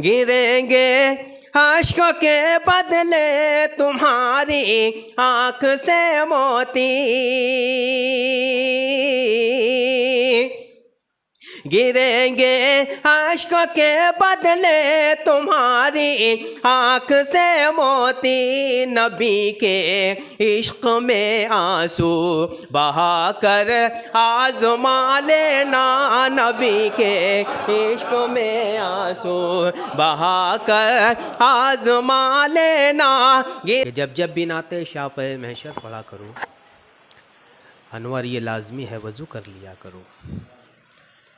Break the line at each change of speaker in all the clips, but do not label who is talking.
गिरेंगे अश्कों के बदले तुम्हारी आँख से मोती, गिरेंगे अश्कों के बदले तुम्हारी आँख से मोती। नबी के इश्क में आंसू बहा कर आज़मा लेना, नबी के इश्क में आंसू बहा कर आज़मा लेना। जब जब भी नाते शाह पे महशर पढ़ा करो, अनवर ये लाजमी है वज़ू कर लिया करो।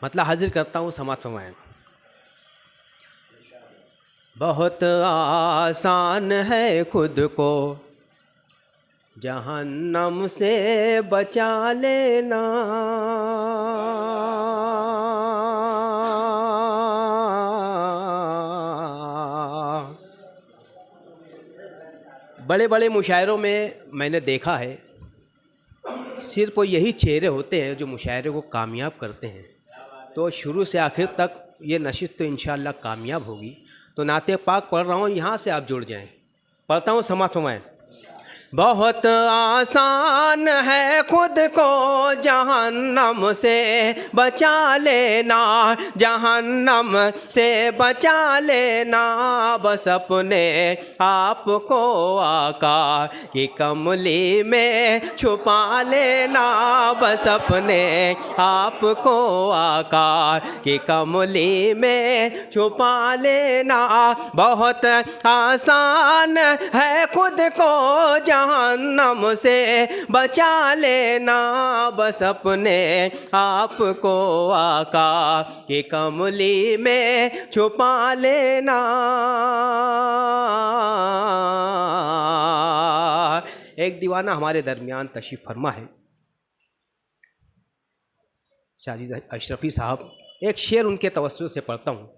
मतलब हाजिर करता हूँ, समात फरमाएं। बहुत आसान है खुद को जहन्नम से बचा लेना, बड़े बड़े मुशायरों में मैंने देखा है सिर्फ यही चेहरे होते हैं जो मुशायरे को कामयाब करते हैं। तो शुरू से आखिर तक ये नशिस्त तो इंशाअल्लाह कामयाब होगी। तो नाते पाक पढ़ रहा हूँ, यहाँ से आप जुड़ जाएं। पढ़ता हूँ, समात फरमाएं। बहुत आसान है खुद को जहन्नम से बचा लेना, जहन्नम से बचा लेना। बस अपने आप को आका की कमली में छुपा लेना, बस अपने आप को आका की कमली में छुपा लेना। बहुत आसान है खुद को जहन्नम से बचा लेना, बस अपने आप को आका की कमली में छुपा लेना। एक दीवाना हमारे दरमियान तशरीफ़ फरमा है, शाहिद अशरफी साहब। एक शेर उनके तवज्जुह से पढ़ता हूँ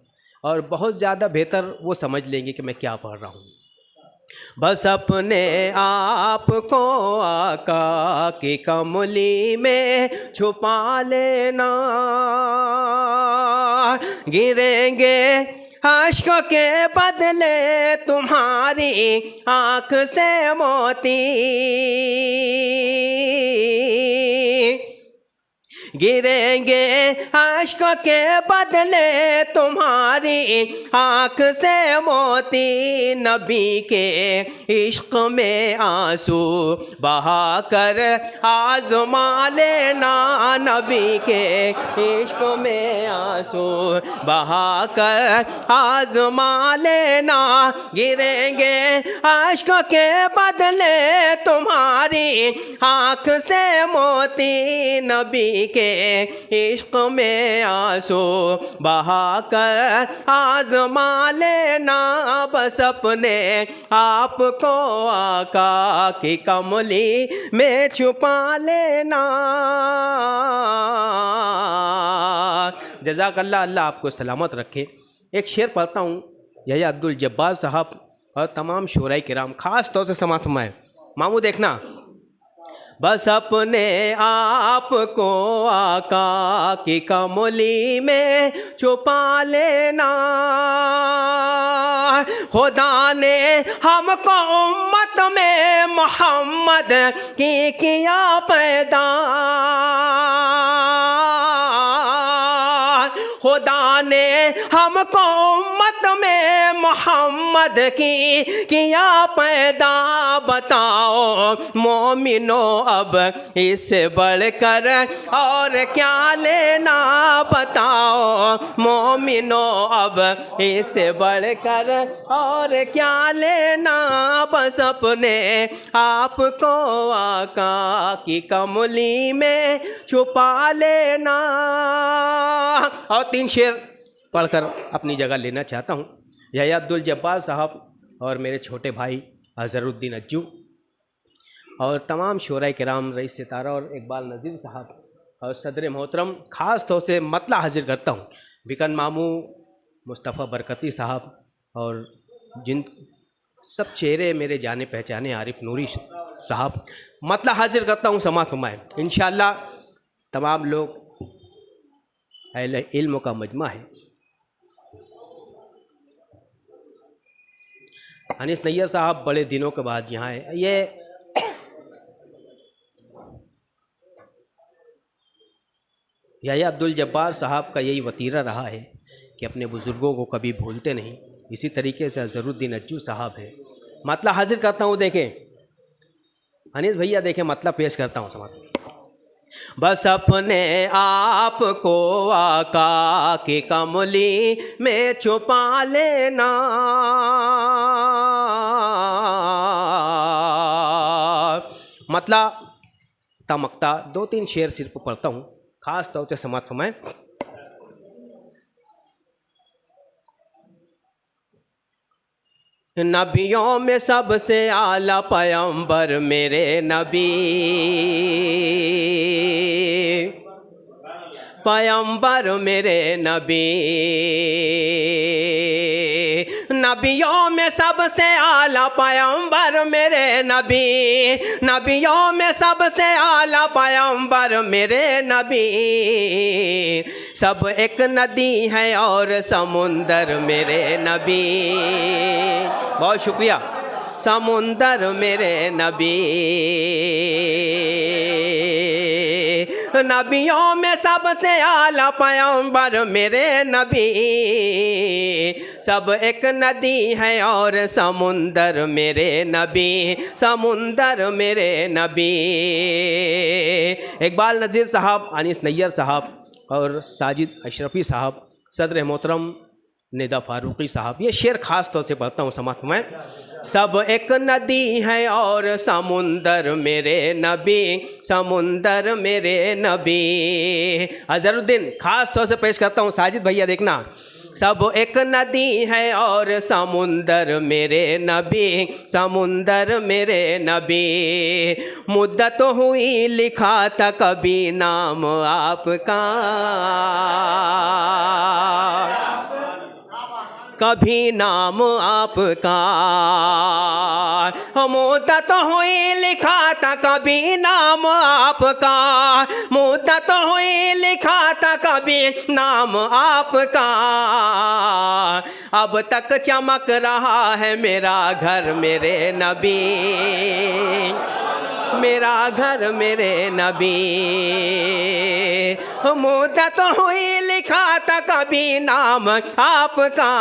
और बहुत ज़्यादा बेहतर वो समझ लेंगे कि मैं क्या पढ़ रहा हूँ। बस अपने आप को आका की कमली में छुपा लेना, गिरेंगे अश्कों के बदले तुम्हारी आँख से मोती, गिरेंगे अश्कों के बदले तुम्हारी आँख से मोती। नबी के इश्क में आंसू बहा कर आज़मा लेना, नबी के इश्क में आंसू बहा कर आज़मा लेना। गिरेंगे अश्कों के बदले तुम्हारी आँख से मोती, नबी के इश्क में आंसू बहा कर आज़मा लेना, बस अपने आप को आका की कमली में छुपा लेना। जज़ाकल्लाह, अल्लाह आपको सलामत रखे। एक शेर पढ़ता हूँ, यह अब्दुल जब्बार साहब और तमाम शोराए किराम, ख़ास तौर से समात फरमाएं। मामू देखना, बस अपने आप को आका की कमली में छुपा लेना। खुदा ने हमको उम्मत में मोहम्मद की किया पैदा, खुदा ने हमको उम्मत में मोहम्मद की किया पैदा। बताओ मोमिनो अब इससे बढ़कर और क्या लेना, बताओ मोमिनो अब इससे बढ़कर और क्या लेना। बस अपने आप को आका की कमली में छुपा लेना। और 3 शेर पढ़कर अपनी जगह लेना चाहता हूँ। यह अब्दुल जब्बार साहब और मेरे छोटे भाई अज़हरुद्दीन अज्जू और तमाम शोराए किराम, रईस सितारा और इकबाल नज़ीर साहब और सदर मोहतरम, ख़ास तौर से मतला हाजिर करता हूँ विकन मामू, मुस्तफ़ा बरकती साहब और जिन सब चेहरे मेरे जाने पहचाने, आरिफ नूरी साहब, मतला हाजिर करता हूँ। समात फरमाएं। इंशाअल्लाह तमाम लोग अहले इल्म का मजमा है। अनीस नैयर साहब बड़े दिनों के बाद यहाँ आए। ये याह्या अब्दुल जब्बार साहब का यही वतीरा रहा है कि अपने बुज़ुर्गों को कभी भूलते नहीं। इसी तरीके से ज़रूरुद्दीन अज्जू साहब है। मतलब हाजिर करता हूँ, देखें अनीस भैया, देखें मतलब पेश करता हूँ समाज। बस अपने आप को आका की कमली में छुपा लेना, मतलब तमकता 2-3 शेर सिर्फ पढ़ता हूँ, ख़ास तौर से समाज फरमाएं। नबियों में सबसे आला पैगंबर मेरे नबी, पैगंबर मेरे नबी। नबियों में सबसे आला पैगंबर मेरे नबी, नबियों में सबसे आला पैगंबर मेरे नबी। सब एक नदी है और समुंदर मेरे नबी। बहुत शुक्रिया। समुंदर मेरे नबी, नबियों में सबसे आला पैगंबर मेरे नबी। सब एक नदी है और समुंदर मेरे नबी, समुंदर मेरे नबी। इकबाल नज़ीर साहब, अनीस नैयर साहब और साजिद अशरफी साहब, सदर मोहतरम निदा फारूकी साहब, ये शेर ख़ास तौर से पढ़ता हूँ समाज में। सब एक नदी है और समुंदर मेरे नबी, समुंदर मेरे नबी। अज़हरुद्दीन ख़ास तौर से पेश करता हूँ, साजिद भैया देखना। सब एक नदी है और समुंदर मेरे नबी, समुंदर मेरे नबी। मुद्दत हुई लिखा था कभी नाम आपका, कभी नाम आपका। मुद्दत हुई लिखा था कभी नाम आपका, मुद्दत हुई लिखा था कभी नाम आपका। अब तक चमक रहा है मेरा घर मेरे नबी, मेरा घर मेरे नबी। मुद्दत हुई लिखा था कभी नाम आपका,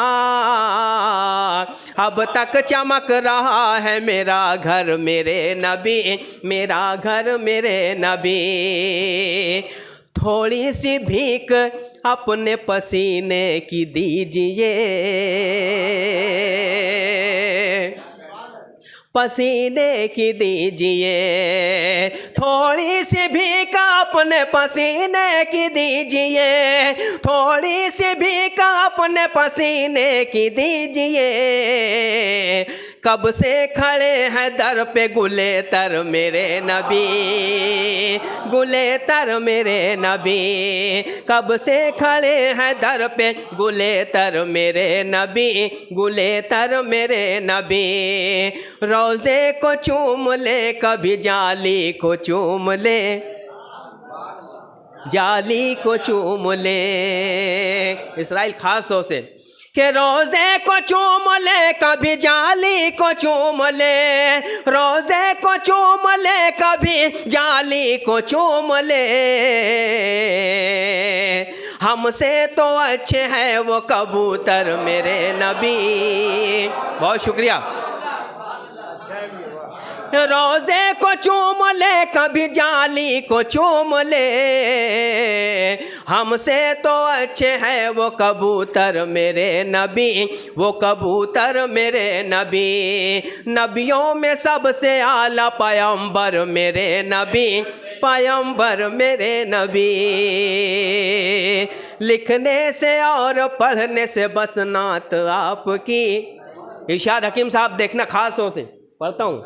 अब तक चमक रहा है मेरा घर मेरे नबी, मेरा घर मेरे नबी। थोड़ी सी भीख अपने पसीने की दीजिए, पसीने की दीजिए। थोड़ी सी भीख अपने पसीने की दीजिए, थोड़ी सी भीख अपने पसीने की दीजिए। कब से खड़े हैं दर पे गुलेतर मेरे नबी, गुलेतर मेरे नबी। कब से खड़े हैं दर पे गुलेतर मेरे नबी, गुलेतर मेरे नबी। रोज़े को चूम ले कभी जाली को चूम ले, जाली को चूम ले। इसराइल खास तौर से कि रोज़े को चूम ले कभी जाली को चूम ले, रोज़े को चूम ले कभी जाली को चूम ले। हमसे तो अच्छे हैं वो कबूतर मेरे नबी। बहुत शुक्रिया। रोज़े को चूम ले कभी जाली को चूम ले। हमसे तो अच्छे हैं वो कबूतर मेरे नबी, वो कबूतर मेरे नबी। नबियों में सबसे आला पैगंबर मेरे नबी, पैगंबर मेरे नबी। लिखने से और पढ़ने से बस नात आपकी। इरशाद हकीम साहब देखना खास तौर से पढ़ता हूँ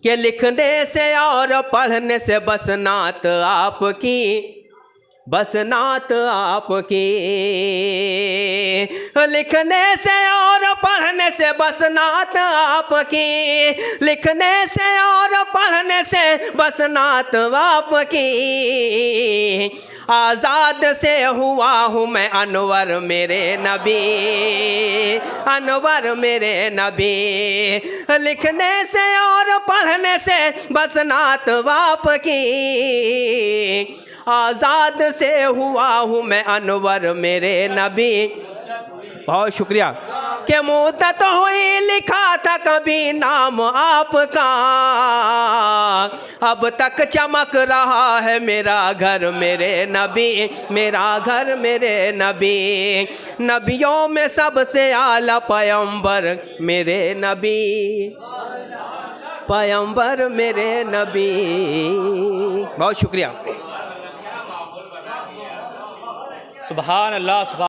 कि लिखने से और पढ़ने से बस नात आपकी, बस नात आपकी। लिखने से और पढ़ने से बस नात आपकी, लिखने से और पढ़ने से बस नात आपकी। आज़ाद से हुआ हूँ मैं अनवर मेरे नबी, अनवर मेरे नबी। लिखने से और पढ़ने से बस नात बाप की, आज़ाद से हुआ हूँ मैं अनवर मेरे नबी। बहुत शुक्रिया। कि मुद्दत हुई लिखा था कभी नाम आपका, अब तक चमक रहा है मेरा घर मेरे नबी, मेरा घर मेरे नबी। नबियों में सबसे आला पैगंबर मेरे नबी, पैगंबर मेरे नबी। बहुत शुक्रिया।
सुभान अल्लाह।